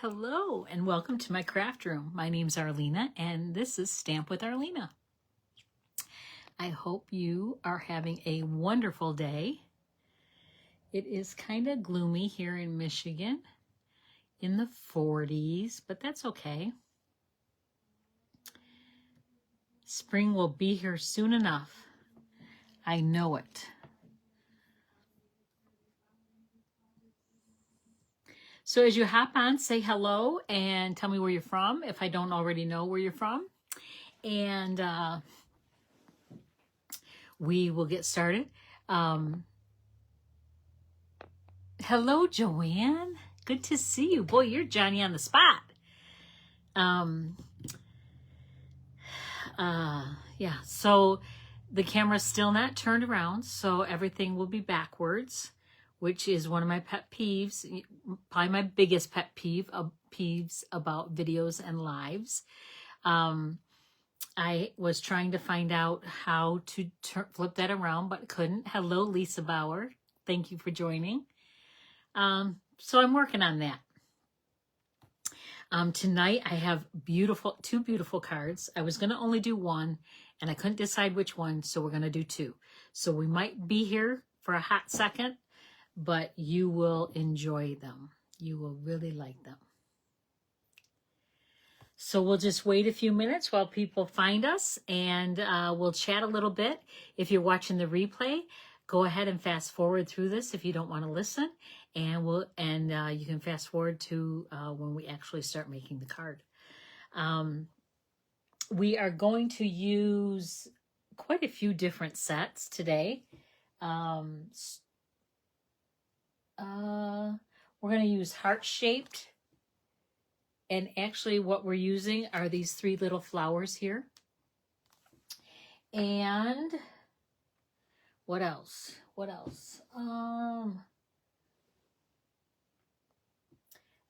Hello and welcome to my craft room. My name's Arlena and this is Stamp with Arlena. I hope you are having a wonderful day. It is kind of gloomy here in Michigan in the 40s, but that's okay. Spring will be here soon enough. I know it. So as you hop on, say hello and tell me where you're from if I don't already know where you're from. And we will get started. Hello, Joanne. Good to see you. Boy, you're Johnny on the spot. Yeah, so the camera's still not turned around, so everything will be backwards, which is one of my pet peeves, probably my biggest pet peeves about videos and lives. I was trying to find out how to flip that around, but couldn't. Hello, Lisa Bauer. Thank you for joining. So I'm working on that. Tonight I have two beautiful cards. I was going to only do one, and I couldn't decide which one, so we're going to do two. So we might be here for a hot second, but you will enjoy them. You will really like them. So we'll just wait a few minutes while people find us, and we'll chat a little bit. If you're watching the replay, go ahead and fast forward through this if you don't want to listen, and you can fast forward to when we actually start making the card. We are going to use quite a few different sets today. We're going to use heart-shaped. And actually what we're using are these three little flowers here. And what else? I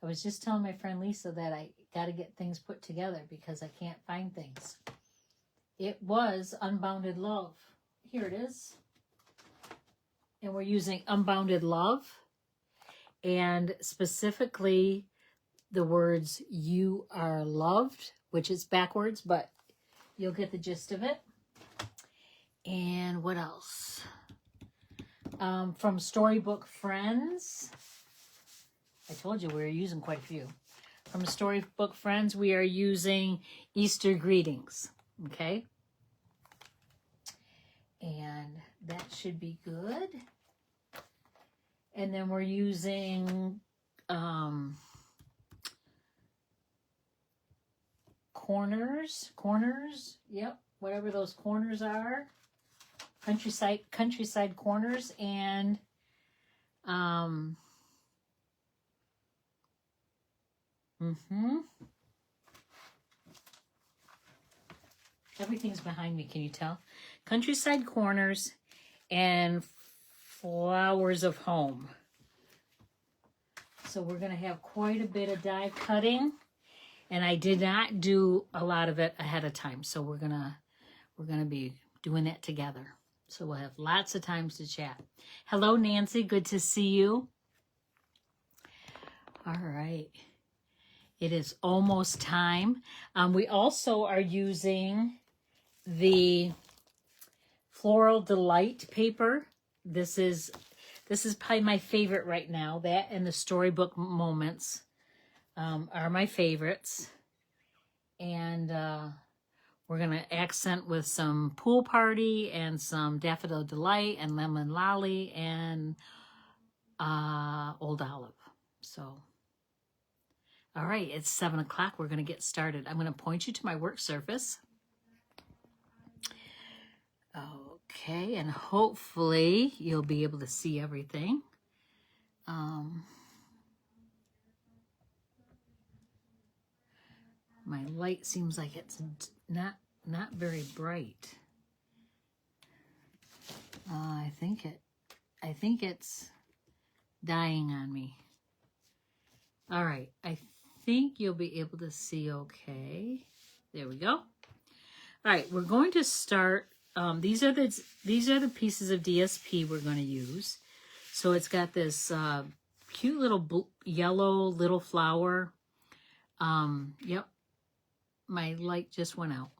was just telling my friend Lisa that I got to get things put together because I can't find things. It was Unbounded Love. Here it is. And we're using Unbounded Love. And specifically the words "you are loved," which is backwards, but you'll get the gist of it. And what else? From Storybook Friends. I told you we were using quite a few. From Storybook Friends, we are using Easter Greetings. Okay? And that should be good. And then we're using corners, yep, whatever those corners are, countryside corners, and everything's behind me, can you tell? Countryside corners and flowers of home. So we're going to have quite a bit of die cutting. And I did not do a lot of it ahead of time, so we're gonna be doing that together. So we'll have lots of times to chat. Hello, Nancy. Good to see you. All right. It is almost time. We also are using the Floral Delight paper. This is probably my favorite right now. That and the Storybook Moments are my favorites. And we're going to accent with some Pool Party and some Daffodil Delight and Lemon Lolly and Old Olive. So, all right, it's 7 o'clock. We're going to get started. I'm going to point you to my work surface. Okay, and hopefully you'll be able to see everything. My light seems like it's not very bright. I think it's dying on me. All right, I think you'll be able to see okay. There we go. All right, we're going to start. These are the pieces of DSP we're going to use. So it's got this cute little yellow little flower. Yep, my light just went out.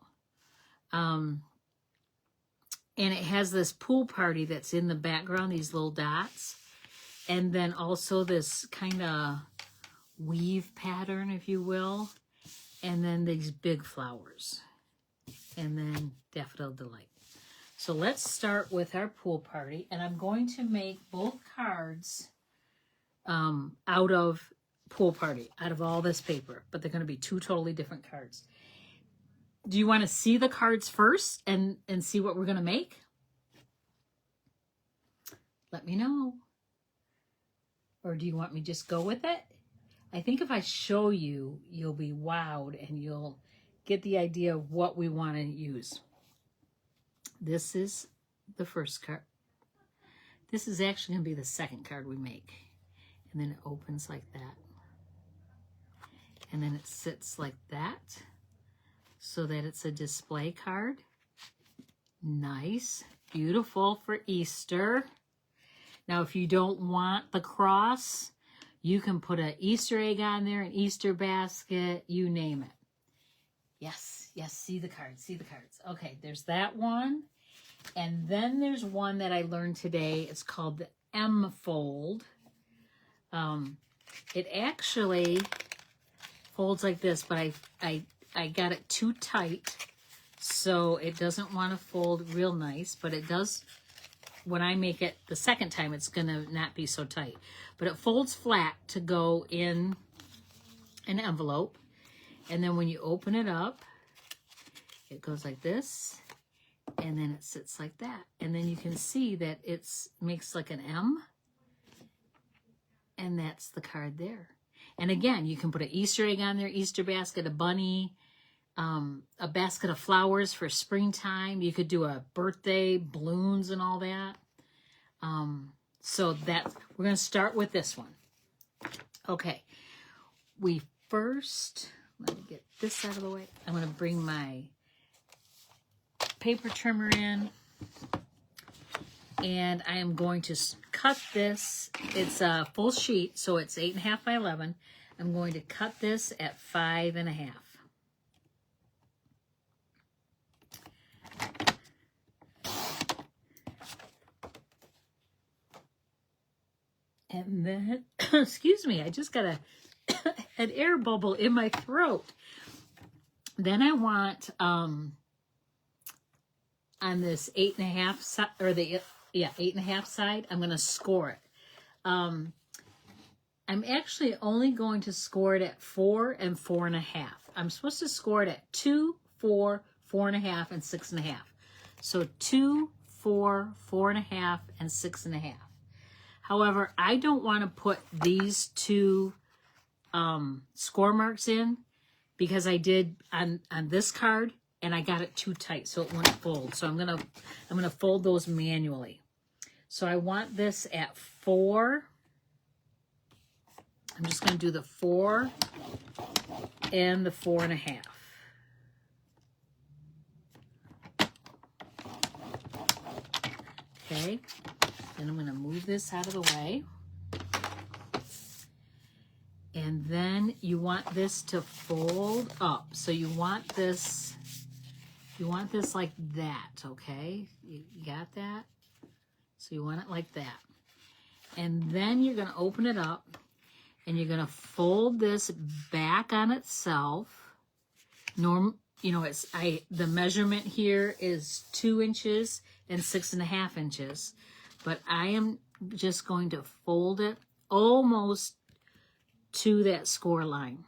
And it has this pool party that's in the background, these little dots. And then also this kind of weave pattern, if you will. And then these big flowers. And then Daffodil Delight. So let's start with our pool party. And I'm going to make both cards out of pool party, out of all this paper. But they're going to be two totally different cards. Do you want to see the cards first and see what we're going to make? Let me know. Or do you want me to just go with it? I think if I show you, you'll be wowed and you'll get the idea of what we want to use. This is the first card. This is actually going to be the second card we make. And then it opens like that. And then it sits like that so that it's a display card. Nice. Beautiful for Easter. Now, if you don't want the cross, you can put an Easter egg on there, an Easter basket, you name it. Yes, yes, see the cards, see the cards. Okay, there's that one. And then there's one that I learned today. It's called the M fold. It actually folds like this, but I got it too tight, so it doesn't want to fold real nice, but it does. When I make it the second time, it's going to not be so tight. But it folds flat to go in an envelope. And then when you open it up, it goes like this. And then it sits like that. And then you can see that it makes like an M. And that's the card there. And again, you can put an Easter egg on there, Easter basket, a bunny, a basket of flowers for springtime. You could do a birthday, balloons and all that. So we're going to start with this one. Okay. Let me get this out of the way. I'm going to bring my paper trimmer in. And I am going to cut this. It's a full sheet, so it's 8.5 by 11. I'm going to cut this at 5.5. And then, excuse me, I just got an air bubble in my throat. Then I want, on this 8.5 side, or the 8.5 side, I'm going to score it. I'm actually only going to score it at 4 and 4.5. I'm supposed to score it at 2, 4, 4.5, and 6.5. So 2, 4, 4.5, and 6.5. However, I don't want to put these two score marks in because I did on this card and I got it too tight so it wouldn't fold. So I'm gonna fold those manually. So I want this at 4. I'm just gonna do the 4 and the 4.5. Okay. Then I'm going to move this out of the way. And then you want this to fold up. So you want this like that, okay? You got that? So you want it like that. And then you're going to open it up and you're going to fold this back on itself. The measurement here is 2 inches and 6.5 inches. But I am just going to fold it almost to that score line.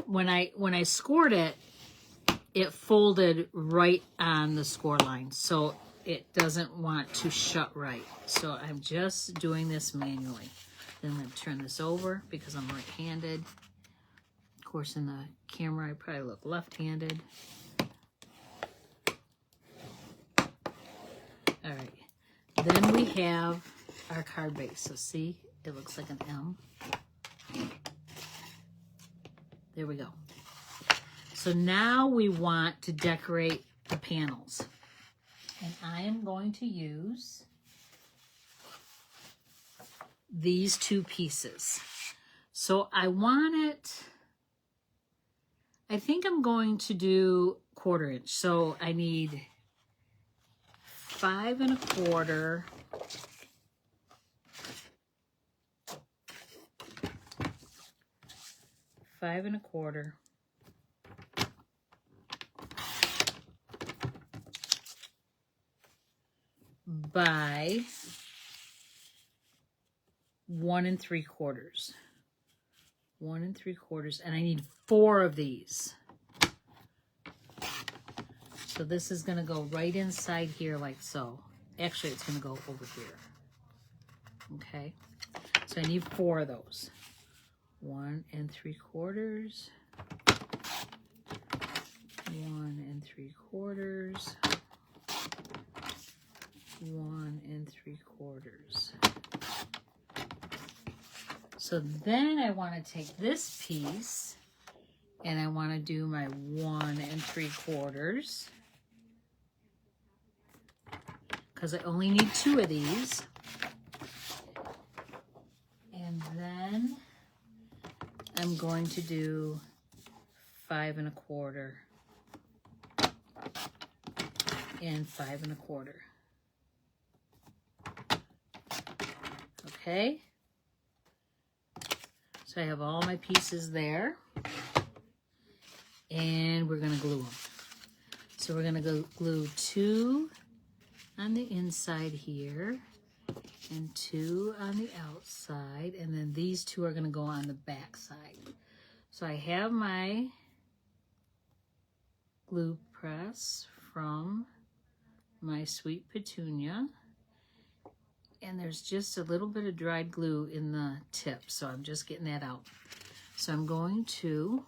When I scored it, it folded right on the score line, so it doesn't want to shut right. So I'm just doing this manually. Then I'm going to turn this over because I'm right-handed. Of course, in the camera, I probably look left-handed. All right, then we have our card base. So see, it looks like an M. There we go. So now we want to decorate the panels. And I am going to use these two pieces. So I want it, I think I'm going to do 1/4 inch. So I need 5 1/4. Five 1/4 by 1 3/4. 1 3/4, and I need 4 of these. So this is going to go right inside here like so. Actually, it's going to go over here. Okay, so I need 4 of those. 1 3/4. 1 3/4. 1 3/4. So then I want to take this piece and I want to do my 1 3/4, because I only need 2 of these. And then I'm going to do 5 1/4 and 5 1/4. Okay, so I have all my pieces there, and we're going to glue them. So we're going to glue 2 on the inside here and 2 on the outside, and then these 2 are going to go on the back side. So I have my glue press from my Sweet Petunia, and there's just a little bit of dried glue in the tip, so I'm just getting that out. So I'm going to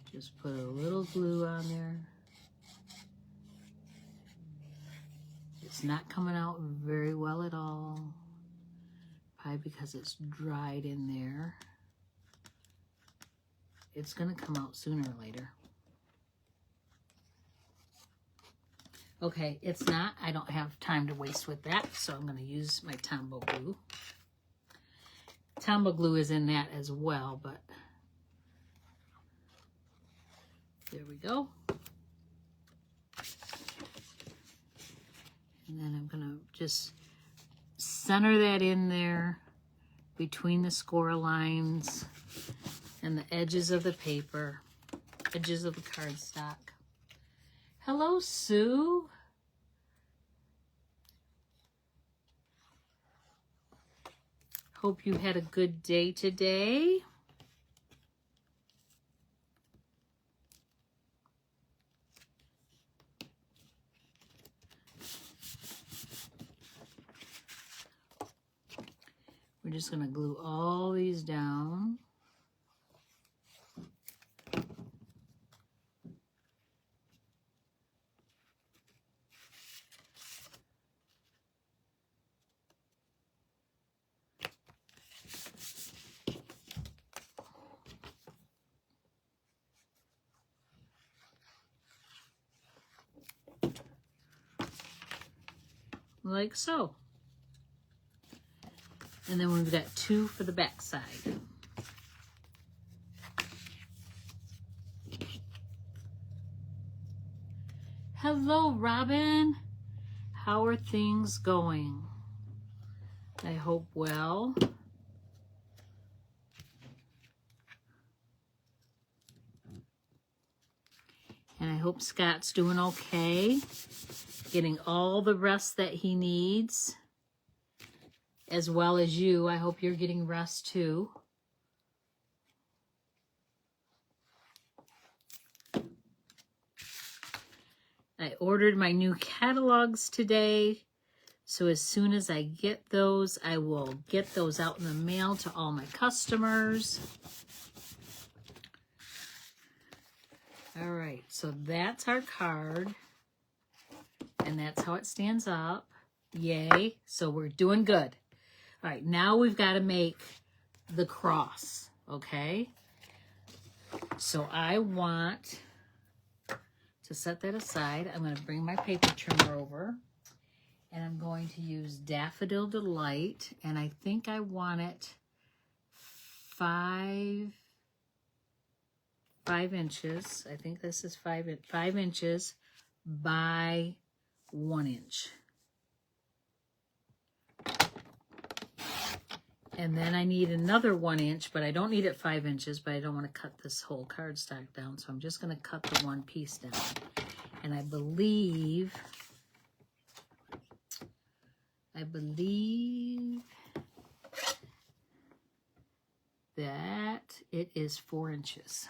just put a little glue on there. It's not coming out very well at all, probably because it's dried in there. It's going to come out sooner or later. Okay, it's not. I don't have time to waste with that, so I'm going to use my Tombow glue. Tombow glue is in that as well, but there we go. And then I'm going to just center that in there between the score lines and the edges of the paper, edges of the cardstock. Hello, Sue. Hope you had a good day today. We're just going to glue all these down. Like so. And then we've got 2 for the back side. Hello, Robin. How are things going? I hope well. And I hope Scott's doing okay, getting all the rest that he needs, as well as you. I hope you're getting rest too. I ordered my new catalogs today, so as soon as I get those, I will get those out in the mail to all my customers. All right, so that's our card, and that's how it stands up. Yay, so we're doing good. All right, now we've got to make the cross, okay? So I want to set that aside. I'm going to bring my paper trimmer over, And I'm going to use Daffodil Delight, and I think I want it 5 inches. I think this is 5 inches by 1 inch. And then I need another 1 inch, but I don't need it 5 inches, but I don't want to cut this whole cardstock down. So I'm just going to cut the one piece down. And I believe that it is 4 inches.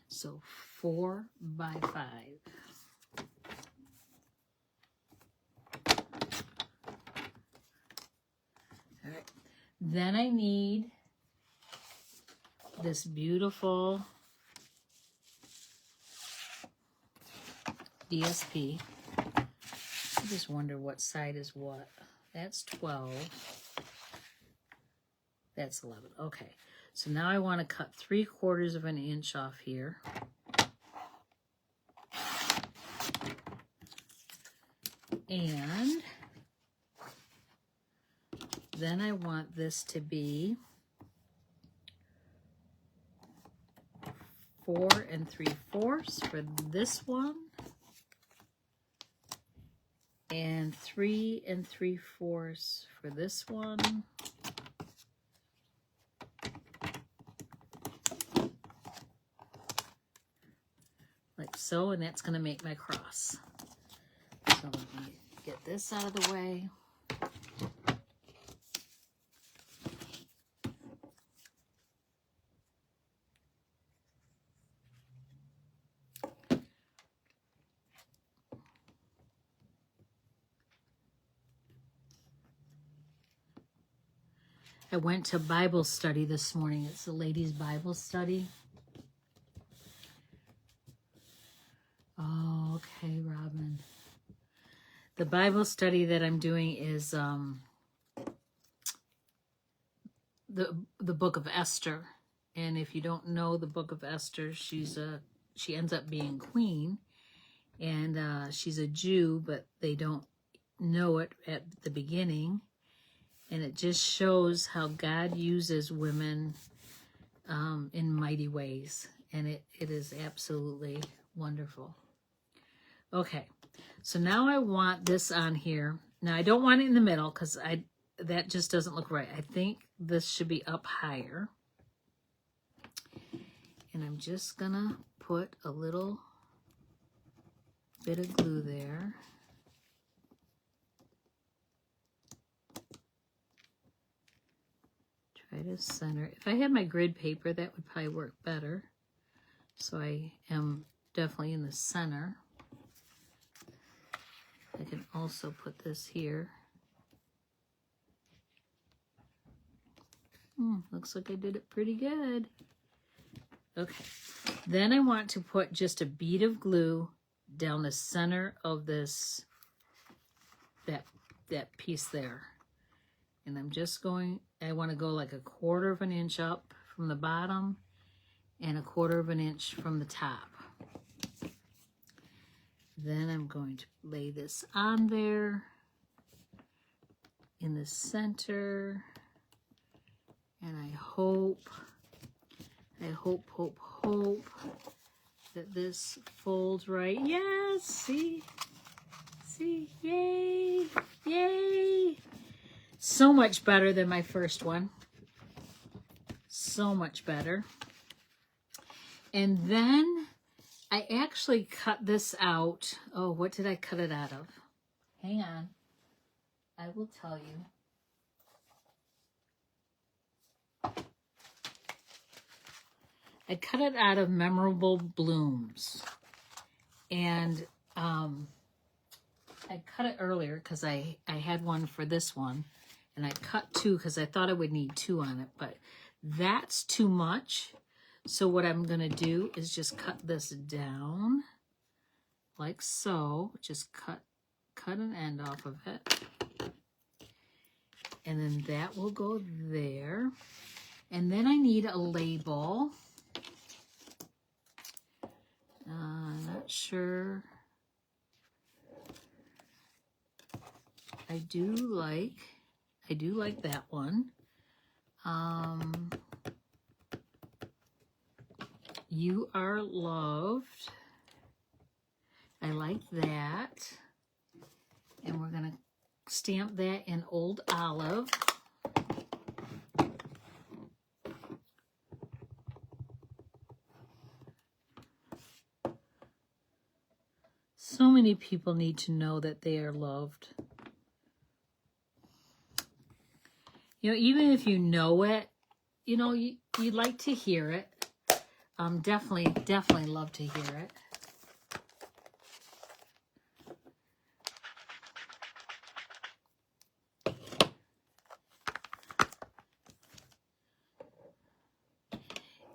So 4 by 5. All right. Then I need this beautiful DSP. I just wonder what side is what. That's 12. That's 11. Okay. So now I want to cut 3/4 of an inch off here. And then I want this to be 4 3/4 for this one. And 3 3/4 for this one. Like so, and that's going to make my cross. So let me get this out of the way. I went to Bible study this morning. It's a ladies' Bible study. Oh, okay, Robin. The Bible study that I'm doing is the book of Esther. And if you don't know the book of Esther, she ends up being queen. And she's a Jew, but they don't know it at the beginning. And it just shows how God uses women in mighty ways. And it is absolutely wonderful. Okay, so now I want this on here. Now I don't want it in the middle because that just doesn't look right. I think this should be up higher. And I'm just gonna put a little bit of glue there. Try to center. If I had my grid paper, that would probably work better. So I am definitely in the center. I can also put this here. Looks like I did it pretty good. Okay. Then I want to put just a bead of glue down the center of this, that piece there. And I'm just going, I want to go like 1/4 of an inch up from the bottom and 1/4 of an inch from the top. Then I'm going to lay this on there in the center. And I hope that this folds right. Yes, see, yay, yay. So much better than my first one. So much better. And then I actually cut this out. Oh, what did I cut it out of? Hang on. I will tell you. I cut it out of Memorable Blooms. And I cut it earlier because I had one for this one. And I cut 2 because I thought I would need 2 on it. But that's too much. So what I'm going to do is just cut this down like so. Just cut an end off of it. And then that will go there. And then I need a label. Not sure. I do like that one. You Are Loved. I like that. And we're going to stamp that in Old Olive. So many people need to know that they are loved. You know, even if you know it, you know, you'd like to hear it. Definitely love to hear it.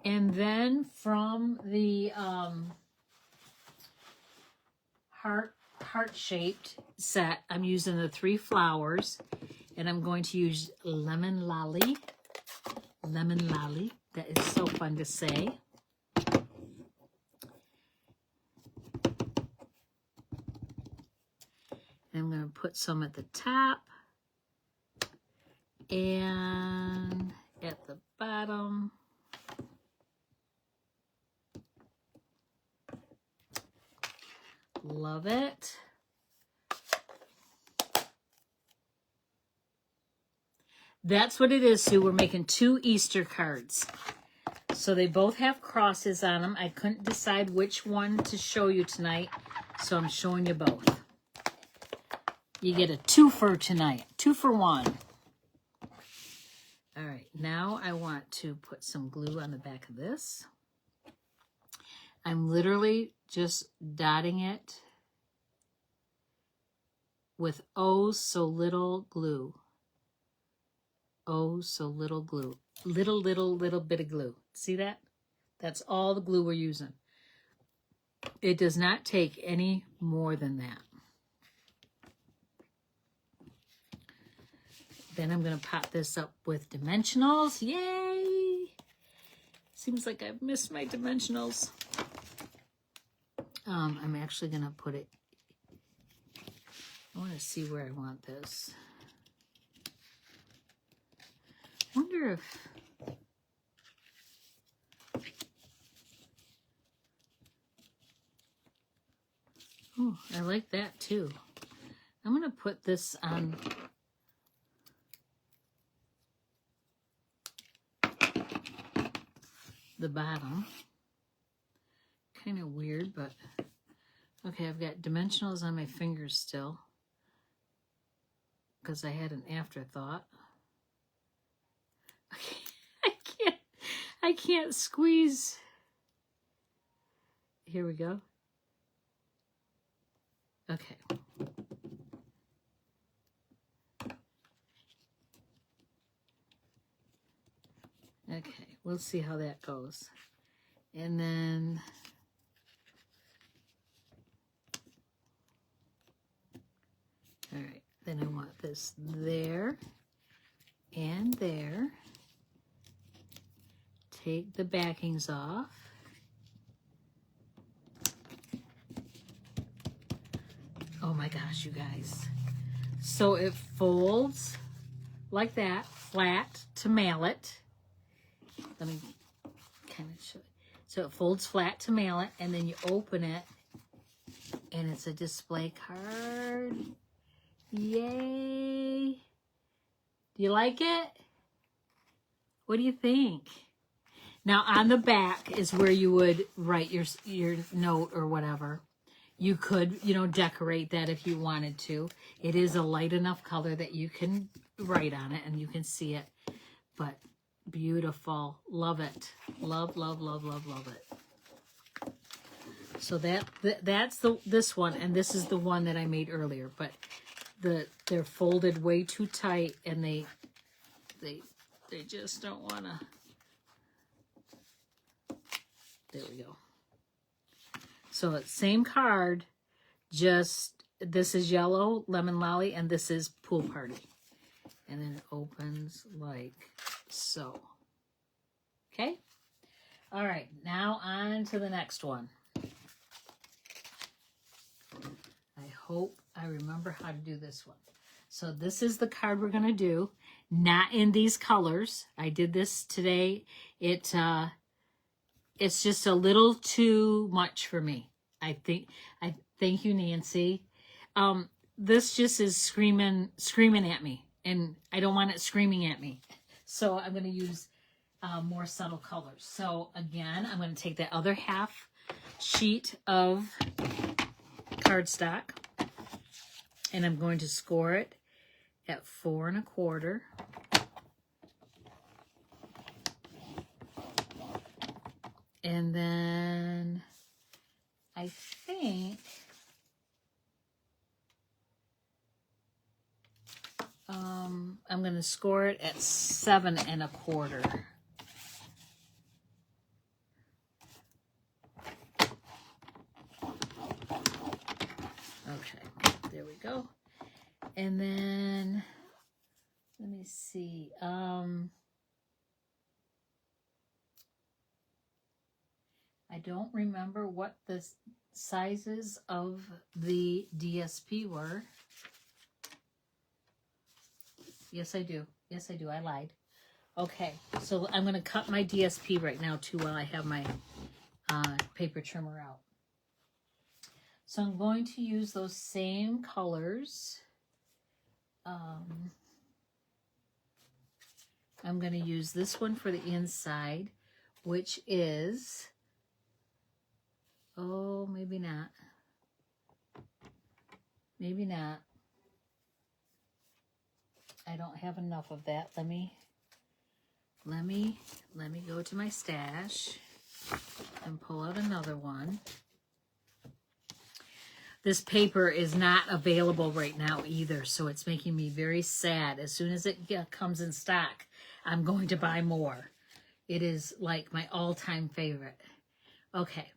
And then from the heart-shaped set, I'm using the 3 flowers, and I'm going to use Lemon Lolly. Lemon Lolly. That is so fun to say. I'm going to put some at the top and at the bottom. Love it. That's what it is, Sue. We're making 2 Easter cards. So they both have crosses on them. I couldn't decide which one to show you tonight, so I'm showing you both. You get a 2-for tonight. 2 for 1. All right, now I want to put some glue on the back of this. I'm literally just dotting it with oh so little glue. Oh so little glue. Little bit of glue. See that? That's all the glue we're using. It does not take any more than that. Then I'm going to pop this up with dimensionals. Yay! Seems like I've missed my dimensionals. I'm actually going to put it, I want to see where I want this. I wonder if, oh, I like that too. I'm going to put this on the bottom. Kind of weird, but okay, I've got dimensionals on my fingers still because I had an afterthought. Okay, I can't squeeze. Here we go. Okay. Okay, we'll see how that goes. And then all right, then I want this there and there. Take the backings off. Oh my gosh, you guys. So it folds like that, flat to mail it. Let me kind of show it. So it folds flat to mail it, and then you open it, and it's a display card. Yay! Do you like it? What do you think? Now on the back is where you would write your note or whatever. You could, you know, decorate that if you wanted to. It is a light enough color that you can write on it and you can see it. But beautiful. Love it. Love, love, love, love, love it. So that's this one, and this is the one that I made earlier. But they're folded way too tight, and they just don't want to. There we go. So it's same card, just this is yellow, lemon lolly, and this is pool party. And then it opens like so. Okay? All right, now on to the next one. I hope I remember how to do this one. So this is the card we're going to do. Not in these colors. I did this today. It's just a little too much for me. Thank you, Nancy. This just is screaming at me, and I don't want it screaming at me. So I'm going to use more subtle colors. So again, I'm going to take that other half sheet of cardstock, and I'm going to score it at 4 1/4. And then I think I'm going to score it at 7 1/4. Okay, there we go. And then let me see. I don't remember what the sizes of the DSP were. Yes, I do. Yes, I do. I lied. Okay, so I'm going to cut my DSP right now, too, while I have my paper trimmer out. So I'm going to use those same colors. I'm going to use this one for the inside, which is... Oh, maybe not. Maybe not. I don't have enough of that. Let me go to my stash and pull out another one. This paper is not available right now either, so it's making me very sad. As soon as it comes in stock, I'm going to buy more. It is like my all-time favorite. Okay.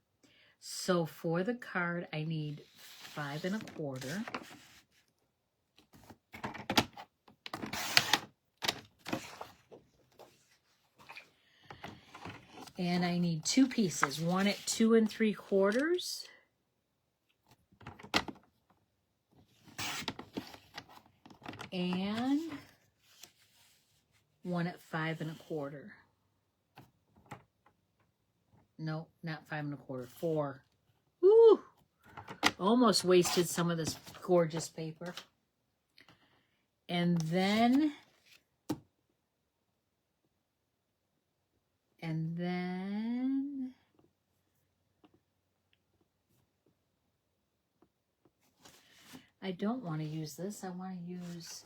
So for the card, I need 5 1/4. And I need 2 pieces, one at 2 3/4. And one at 5 1/4. No, not 5 1/4, 4. Woo! Almost wasted some of this gorgeous paper. And then I don't want to use this. I want to use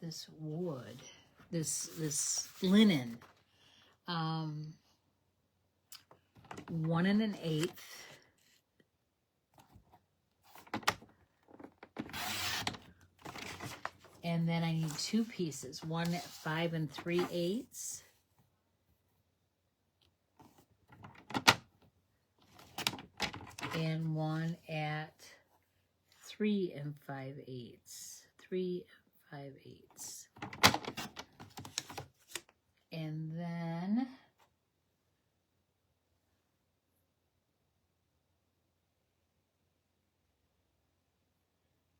this wood, this linen. 1 1/8. And then I need 2 pieces, one at 5 3/8. And one at 3 5/8. 3 5/8. And then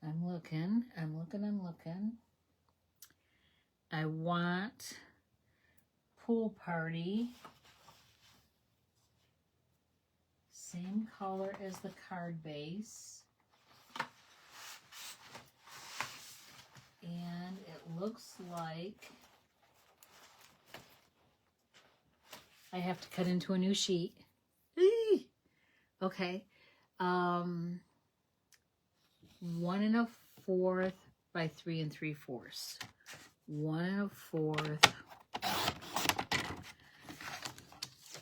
I'm looking. I want Pool Party. Same color as the card base. And it looks like I have to cut into a new sheet. Okay. 1 1/4 by 3 3/4. 1 1/4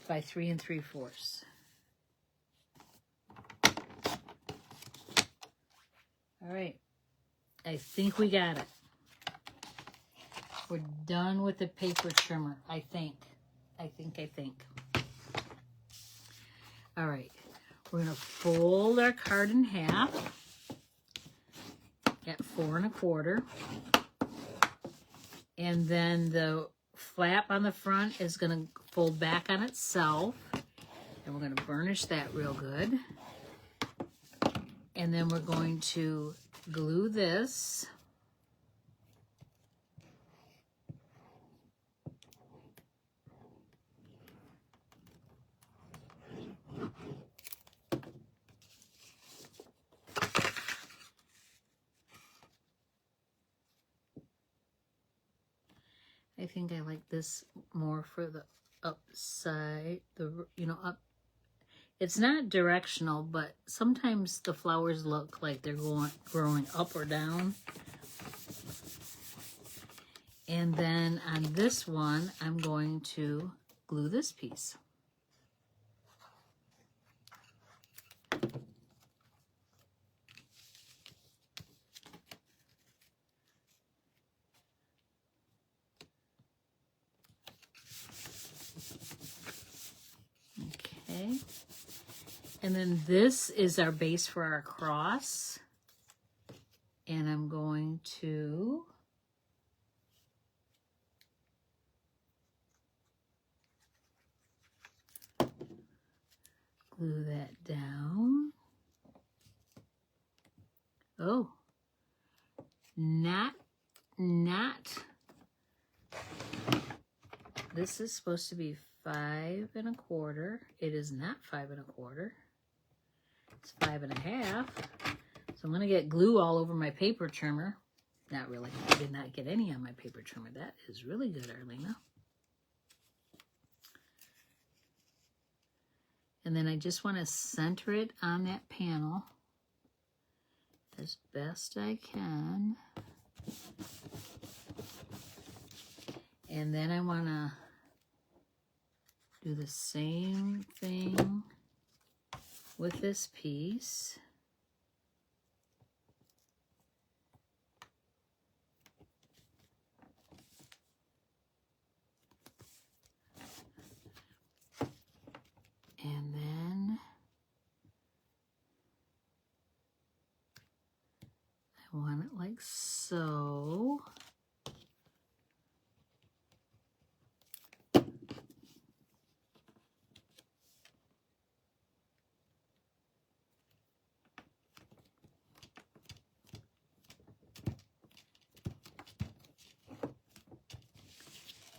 by 3 3/4. All right. I think we got it. We're done with the paper trimmer, I think. I think. All right. We're going to fold our card in half at 4 1/4. And then the flap on the front is going to fold back on itself. And we're going to burnish that real good. And then we're going to glue this I think I like this more for the upside, up. It's not directional, but sometimes the flowers look like they're growing up or down. And then on this one, I'm going to glue this piece. Okay. And then this is our base for our cross. And I'm going to glue that down. Oh, not. This is supposed to be 5 1/4. It is not 5 1/4. It's 5 1/2. So I'm going to get glue all over my paper trimmer. Not really. I did not get any on my paper trimmer. That is really good, Arlena. And then I just want to center it on that panel as best I can. And then I want to do the same thing with this piece. And then I want it like so.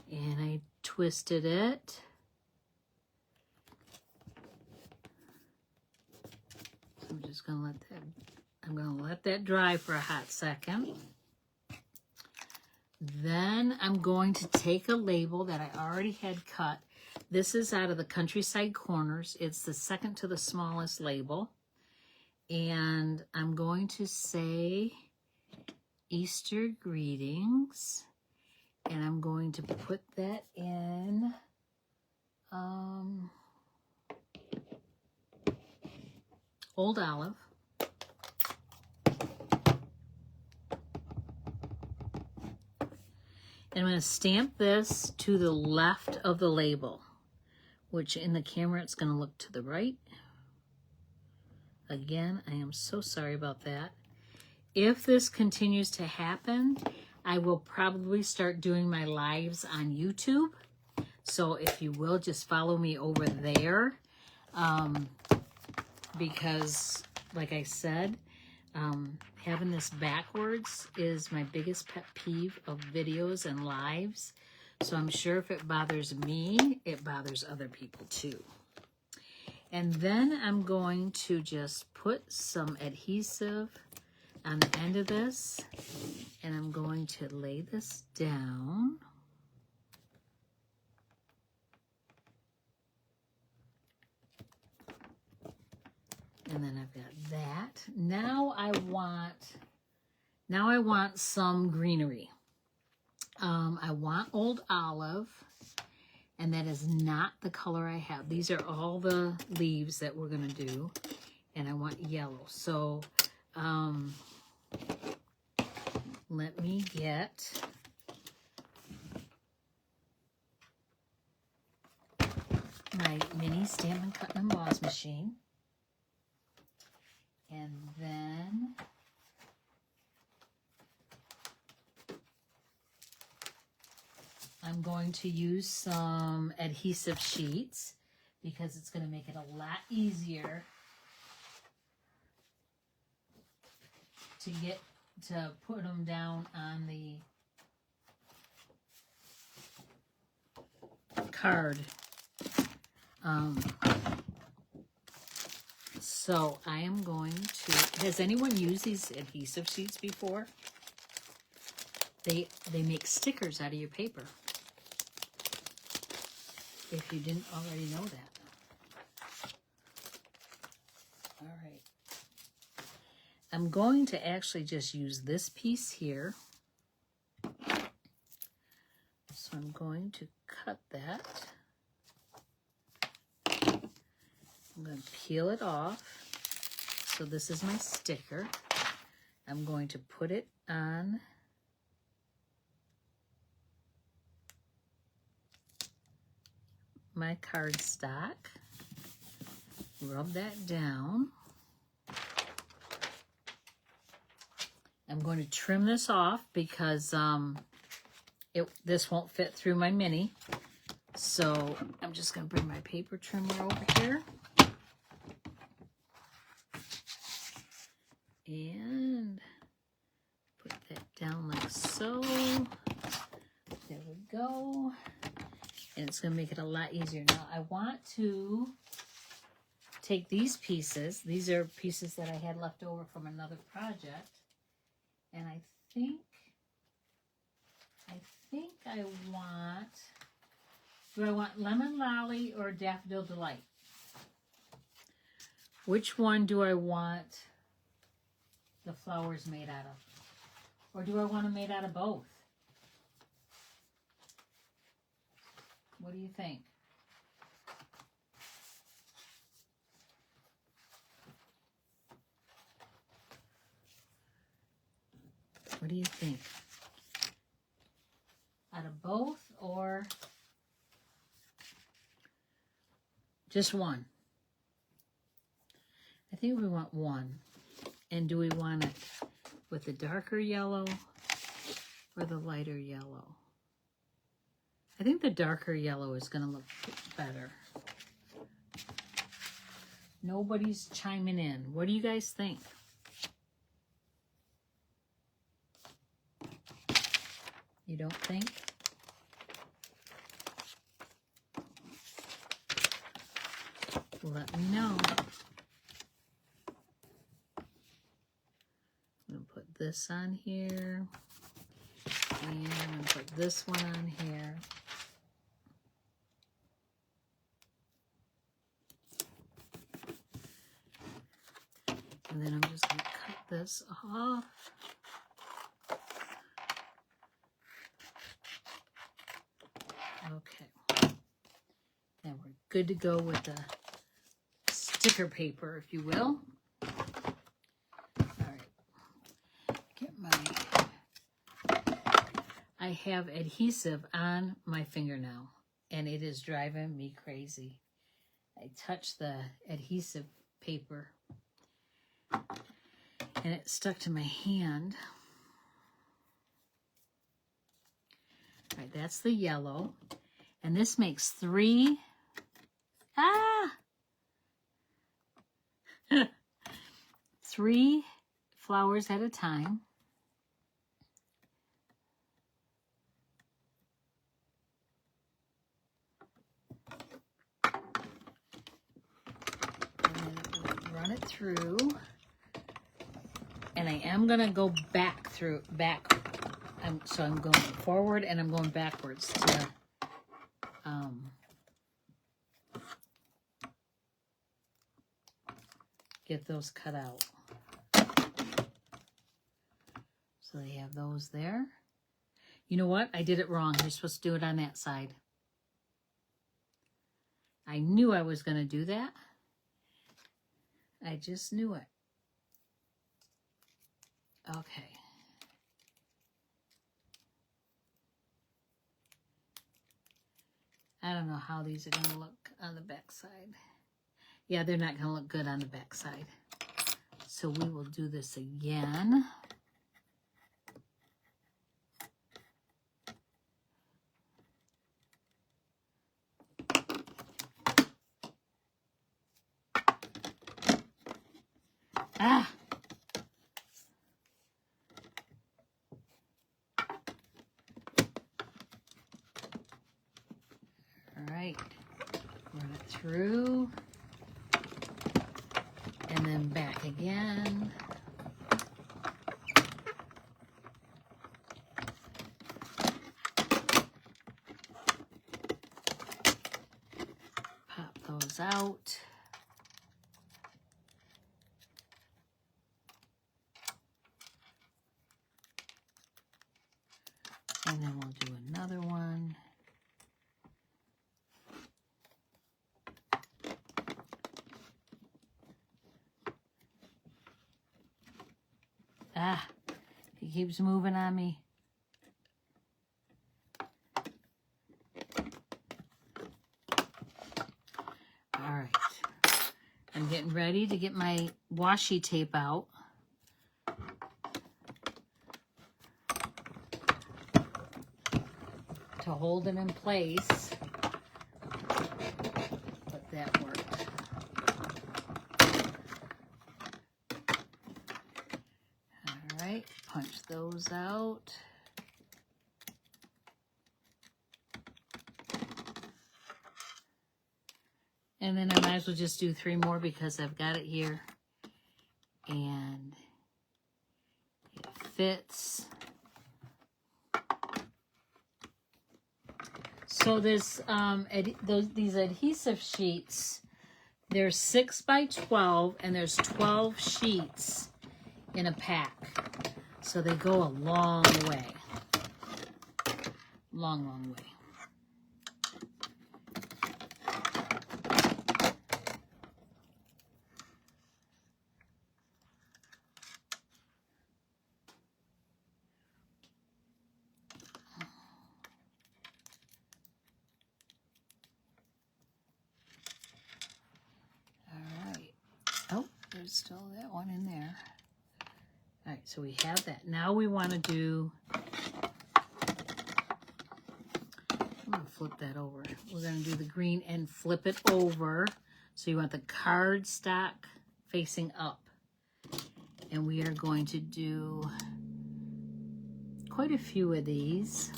And I twisted it. So I'm just gonna let that dry for a hot second. Then I'm going to take a label that I already had cut. This is out of the Countryside Corners. It's the second to the smallest label. And I'm going to say Easter greetings. And I'm going to put that in Old Olive. And I'm going to stamp this to the left of the label, which in the camera it's going to look to the right. Again, I am so sorry about that. If this continues to happen, I will probably start doing my lives on YouTube. So if you will, just follow me over there. Because, like I said, having this backwards is my biggest pet peeve of videos and lives. So I'm sure if it bothers me, it bothers other people too. And then I'm going to just put some adhesive on the end of this, and I'm going to lay this down. And then I've got that. Now I want some greenery. I want Old Olive, and that is not the color I have. These are all the leaves that we're gonna do, and I want yellow. So let me get my mini Stamp and Cut and Emboss machine. And then I'm going to use some adhesive sheets because it's going to make it a lot easier to put them down on the card. So I am going to, has anyone used these adhesive sheets before? They make stickers out of your paper. if you didn't already know that. All right. I'm going to actually just use this piece here. So I'm going to cut that. I'm going to peel it off. So this is my sticker. I'm going to put it on my cardstock. Rub that down. I'm going to trim this off because this won't fit through my mini. So I'm just going to bring my paper trimmer over here. And put that down like so. There we go. And it's going to make it a lot easier. Now I want to take these pieces. These are pieces that I had left over from another project. And I think I want, do I want Lemon Lolly or Daffodil Delight? Which one do I want the flowers made out of? Or do I want them made out of both? What do you think? What do you think? Out of both or just one? I think we want one. And do we want it with the darker yellow or the lighter yellow? I think the darker yellow is going to look better. Nobody's chiming in. What do you guys think? You don't think? Let me know. I'm going to put this on here. And I'm going to put this one on here. And then I'm just going to cut this off. Okay. Now we're good to go with the sticker paper, if you will. All right. Get my... I have adhesive on my finger now, and it is driving me crazy. I touched the adhesive paper, and it stuck to my hand. All right, that's the yellow. And this makes 3, 3 flowers at a time. And run it through. And I am going to go back. So I'm going forward and I'm going backwards to get those cut out. So they have those there. You know what? I did it wrong. You're supposed to do it on that side. I knew I was going to do that. I just knew it. Okay. I don't know how these are going to look on the back side. Yeah, they're not going to look good on the back side. So we will do this again. Ah! All right, run it through, and then back again. those out. And then we'll do another one. Ah, he keeps moving on me. All right. I'm getting ready to get my washi tape out. To hold them in place. But that worked. Alright, punch those out. And then I might as well just do 3 more because I've got it here. And it fits. So this, these adhesive sheets, there's 6 by 12 and there's 12 sheets in a pack. So they go a long way. Long, long way. There's still that one in there. All right, so we have that. Now we want to do, I'm going to flip that over. We're going to do the green and flip it over. So you want the cardstock facing up. And we are going to do quite a few of these.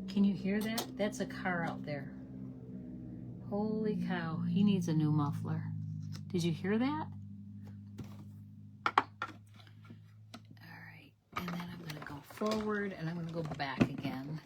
Can you hear that? That's a car out there. Holy cow, he needs a new muffler. Did you hear that? All right, and then I'm going to go forward and I'm going to go back again.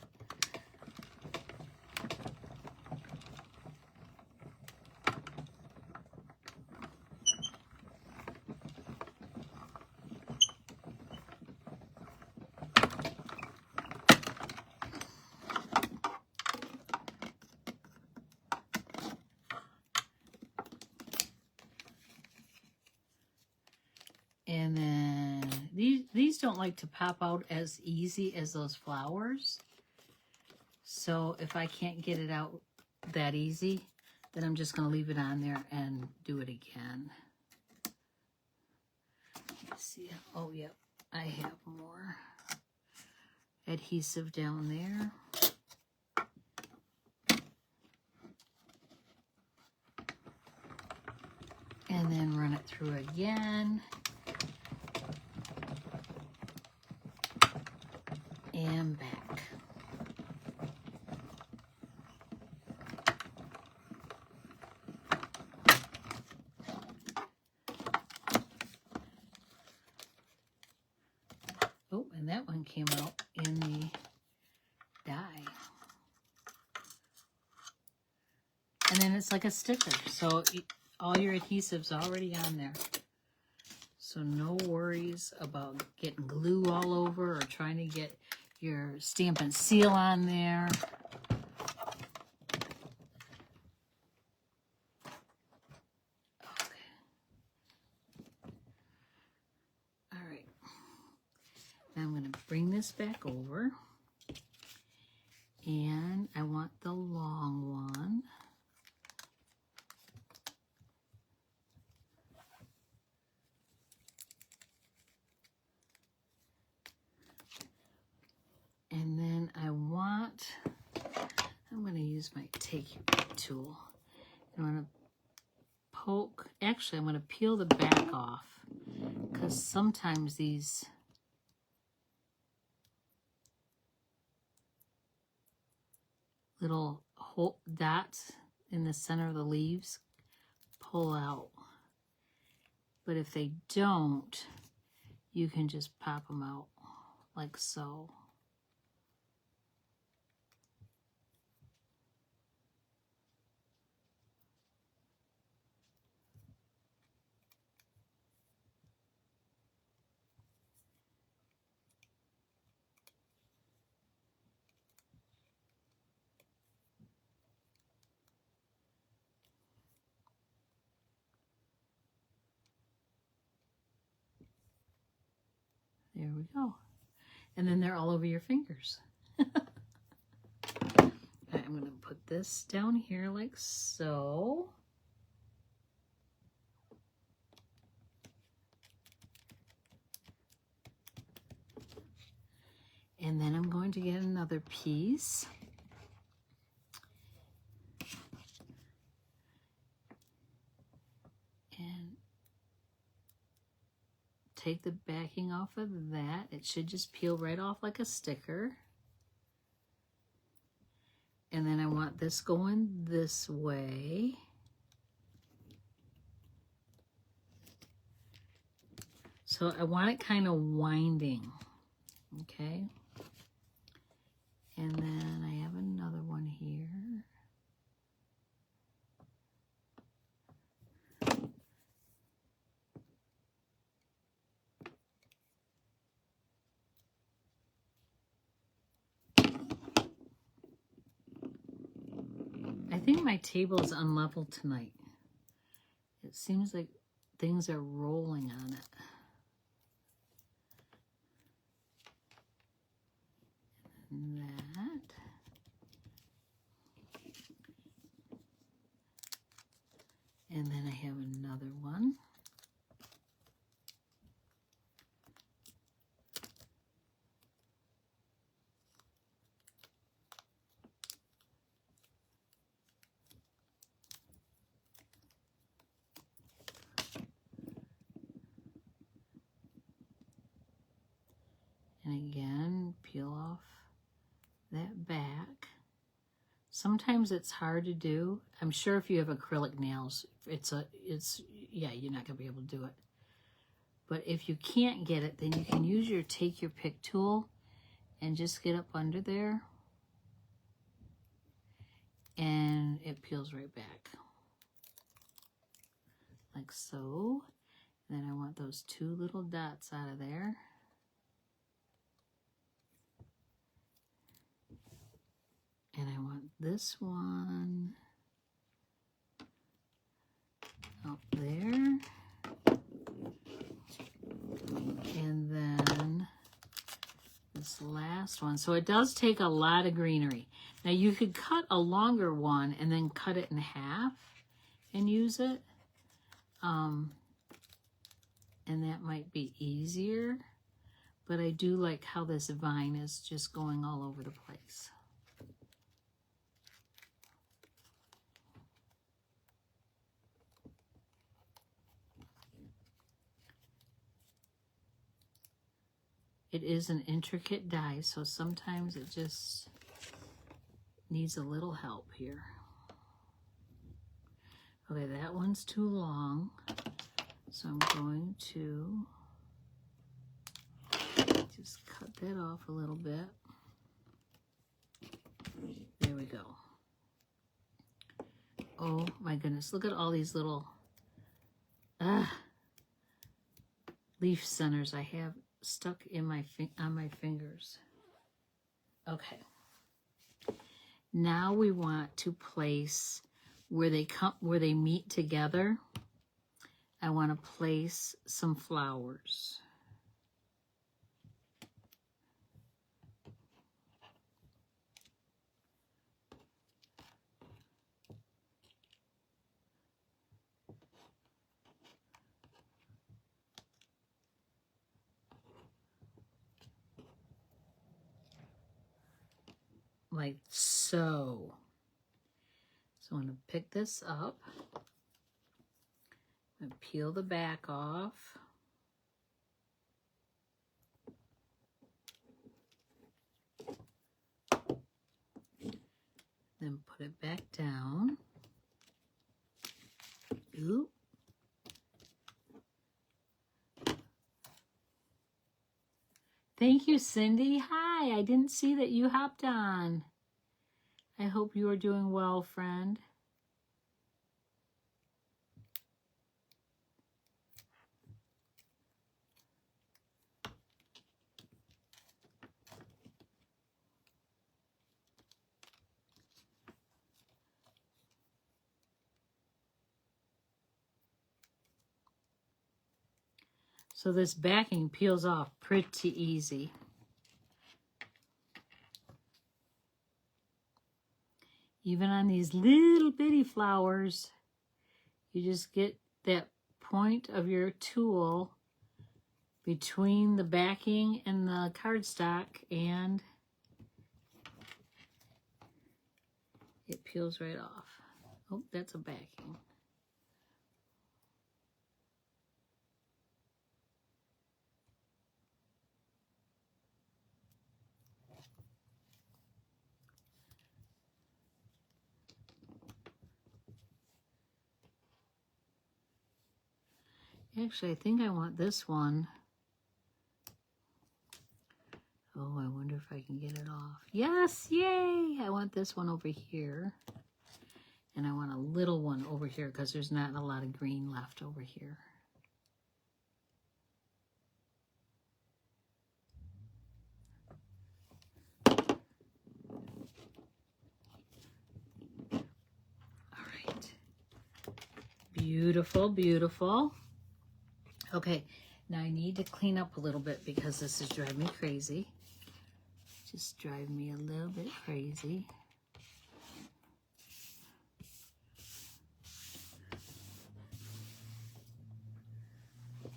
And then these don't like to pop out as easy as those flowers. So if I can't get it out that easy, then I'm just going to leave it on there and do it again. Let's see. Oh, yep. I have more adhesive down there. And then run it through again. And back. Oh, and that one came out in the die. And then it's like a sticker. So all your adhesive's already on there. So no worries about getting glue all over or trying to get your stamp and seal on there. Okay. All right. Now I'm going to bring this back over. And I want the long one. And then I'm going to use my take tool. I'm going to poke, actually I'm going to peel the back off because sometimes these little dots in the center of the leaves pull out. But if they don't, you can just pop them out like so. There we go. And then they're all over your fingers. I'm going to put this down here like so. And then I'm going to get another piece. And take the backing off of that. It should just peel right off like a sticker. And then I want this going this way. So I want it kind of winding, okay? And then I have another one here. I think my table is unlevel tonight. It seems like things are rolling on it. And that. And then I have another one. And again, peel off that back. Sometimes it's hard to do. I'm sure if you have acrylic nails, yeah, you're not gonna be able to do it. But if you can't get it, then you can use your take your pick tool and just get up under there and it peels right back. Like so. Then I want those two little dots out of there. And I want this one up there. And then this last one. So it does take a lot of greenery. Now you could cut a longer one and then cut it in half and use it. And that might be easier. But I do like how this vine is just going all over the place. It is an intricate die, so sometimes it just needs a little help here. Okay, that one's too long, so I'm going to just cut that off a little bit. There we go. Oh my goodness, look at all these little leaf centers I have stuck in my on my fingers. Okay. Now we want to place where they meet together. I want to place some flowers. Like so. So I'm going to pick this up and peel the back off. Then put it back down. Oop. Thank you, Cindy. Hi, I didn't see that you hopped on. I hope you are doing well, friend. So this backing peels off pretty easy. Even on these little bitty flowers, you just get that point of your tool between the backing and the cardstock, and it peels right off. Oh, that's a backing. Actually, I think I want this one. Oh, I wonder if I can get it off. Yes, yay! I want this one over here. And I want a little one over here because there's not a lot of green left over here. All right. Beautiful, beautiful. Okay, now I need to clean up a little bit because this is driving me crazy. Just driving me a little bit crazy.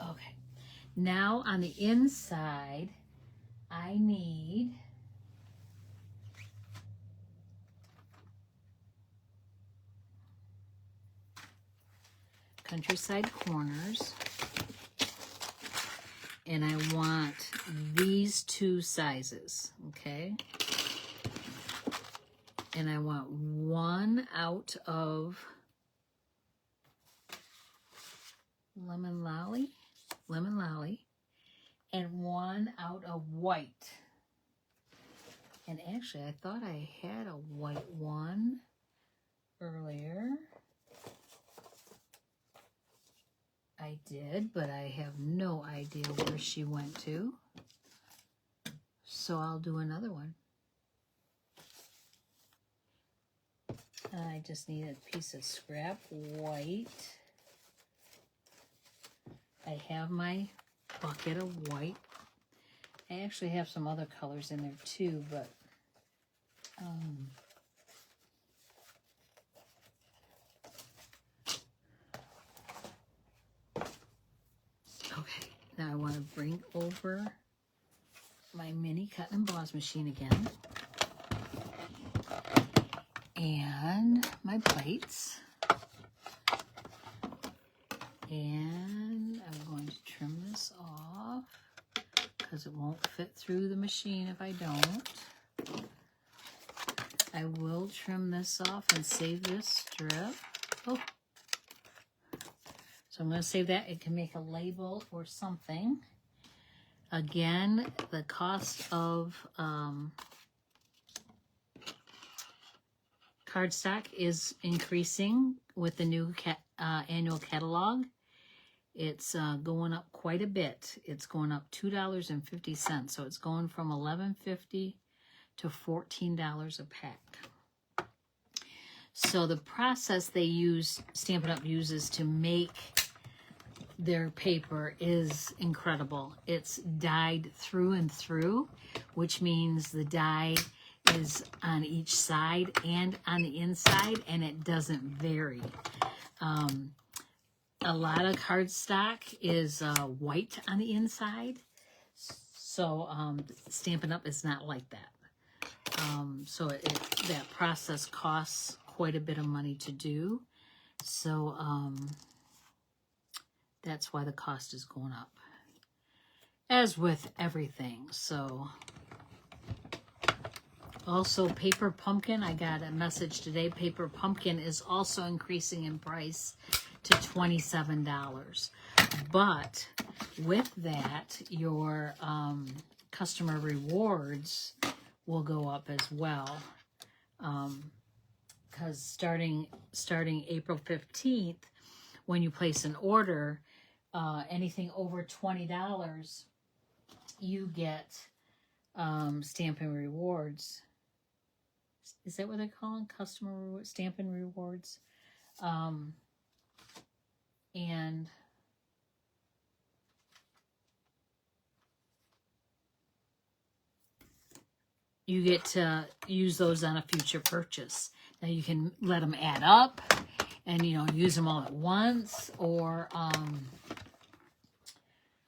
Okay, now on the inside, I need Countryside Corners. And I want these two sizes, okay? And I want one out of Lemon Lolly, and one out of white. And actually, I thought I had a white one earlier. I did, but I have no idea where she went to. So I'll do another one. I just need a piece of scrap white. I have my bucket of white. I actually have some other colors in there too, but okay, now I want to bring over my mini cut and emboss machine again. And my plates. And I'm going to trim this off because it won't fit through the machine if I don't. I will trim this off and save this strip. Oh. So I'm going to save that. It can make a label or something. Again, the cost of cardstock is increasing with the new annual catalog. It's going up quite a bit. It's going up $2.50. So it's going from $11.50 to $14 a pack. So the process they use, Stampin' Up! Uses to make their paper is incredible. It's dyed through and through, which means the dye is on each side and on the inside, and it doesn't vary. A lot of cardstock is white on the inside, so Stampin' Up! Is not like that. So that process costs quite a bit of money to do, so that's why the cost is going up, as with everything. So also Paper Pumpkin, I got a message today. Paper Pumpkin is also increasing in price to $27. But with that, your customer rewards will go up as well. Because starting April 15th, when you place an order, anything over $20, you get Stampin' Rewards. Is that what they call them? Customer rewards, Stampin' Rewards. And you get to use those on a future purchase. Now you can let them add up and, you know, use them all at once, or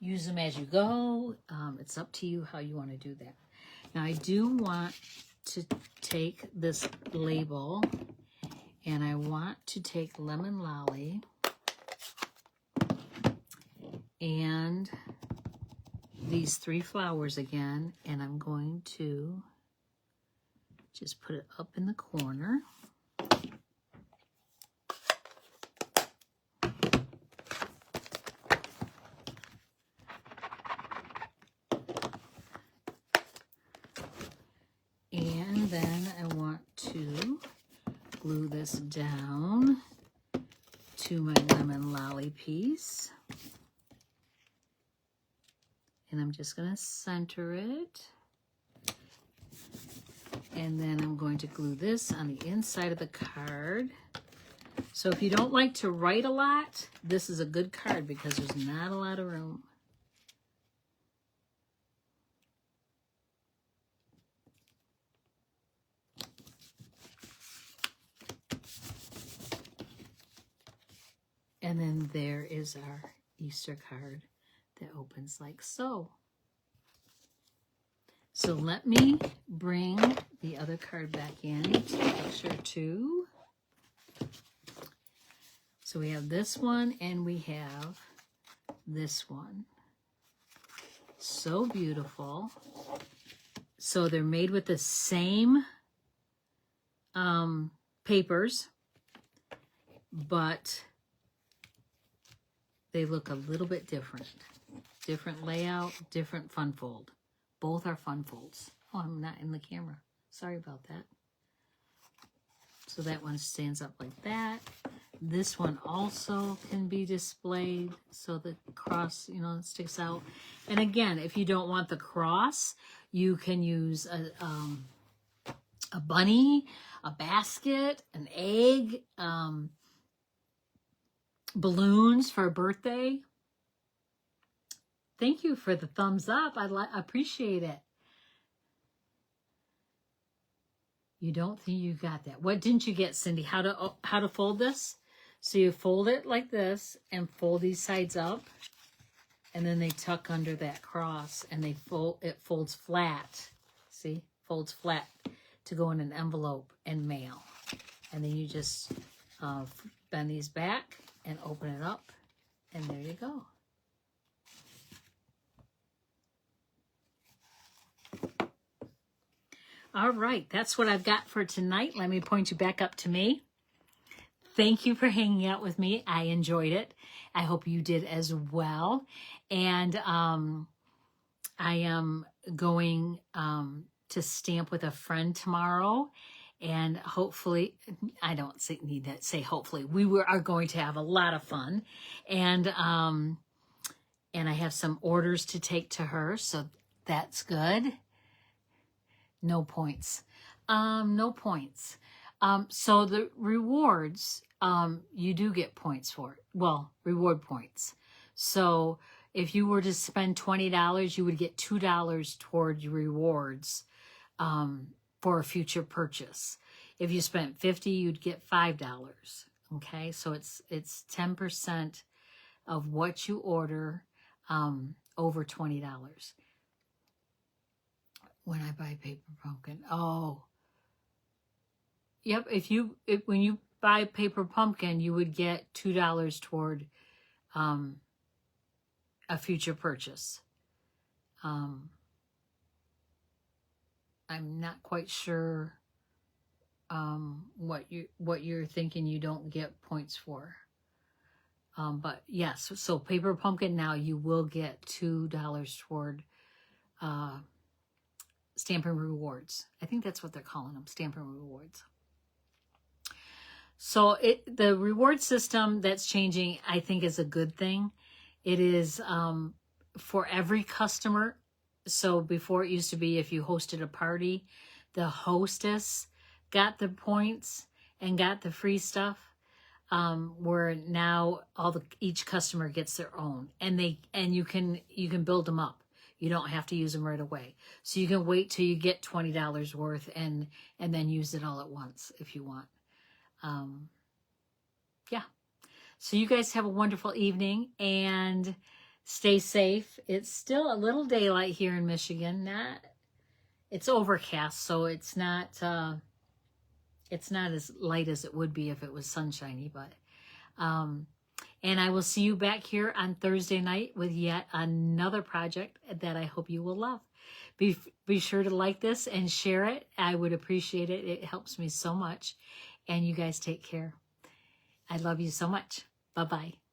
use them as you go. It's up to you how you want to do that. Now I do want to take this label, and I want to take Lemon Lolly and these 3 flowers again, and I'm going to just put it up in the corner. And then I want to glue this down to my Lemon Lolly piece. And I'm just going to center it. And then I'm going to glue this on the inside of the card. So if you don't like to write a lot, this is a good card because there's not a lot of room. And then there is our Easter card that opens like so. So let me bring the other card back in to the picture too. So we have this one and we have this one. So beautiful. So they're made with the same papers, but they look a little bit different. Different layout, different fun fold. Both are fun folds. Oh, I'm not in the camera. Sorry about that. So that one stands up like that. This one also can be displayed so the cross, you know, sticks out. And again, if you don't want the cross, you can use a bunny, a basket, an egg, balloons for a birthday. Thank you for the thumbs up. I appreciate it. You don't think you got that. What didn't you get, Cindy? How to fold this? So you fold it like this and fold these sides up, and then they tuck under that cross, and they fold. It folds flat. See, folds flat to go in an envelope and mail. And then you just bend these back and open it up, and there you go. All right, that's what I've got for tonight. Let me point you back up to me. Thank you for hanging out with me. I enjoyed it. I hope you did as well. And I am going to stamp with a friend tomorrow. And hopefully, I don't need to say hopefully, are going to have a lot of fun. And I have some orders to take to her, so that's good. No points. No points. So the rewards, you do get points for it. Well, reward points. So if you were to spend $20, you would get $2 towards rewards for a future purchase. If you spent $50, you'd get $5. Okay, so it's 10% of what you order over $20. When I buy paper pumpkin, oh, yep. When you buy paper pumpkin, you would get $2 toward a future purchase. I'm not quite sure what you're thinking you don't get points for. But yes, so paper pumpkin now you will get $2 toward Stampin' Rewards. I think that's what they're calling them, Stampin' Rewards. So the reward system that's changing, I think, is a good thing. It is for every customer. So before it used to be if you hosted a party, the hostess got the points and got the free stuff. Where now each customer gets their own, and you can build them up. You don't have to use them right away. So you can wait till you get $20 worth and then use it all at once if you want. Yeah. So you guys have a wonderful evening and stay safe. It's still a little daylight here in Michigan. It's overcast, so it's not as light as it would be if it was sunshiny, but and I will see you back here on Thursday night with yet another project that I hope you will love. Be sure to like this and share it. I would appreciate it. It helps me so much. And you guys take care. I love you so much. Bye-bye.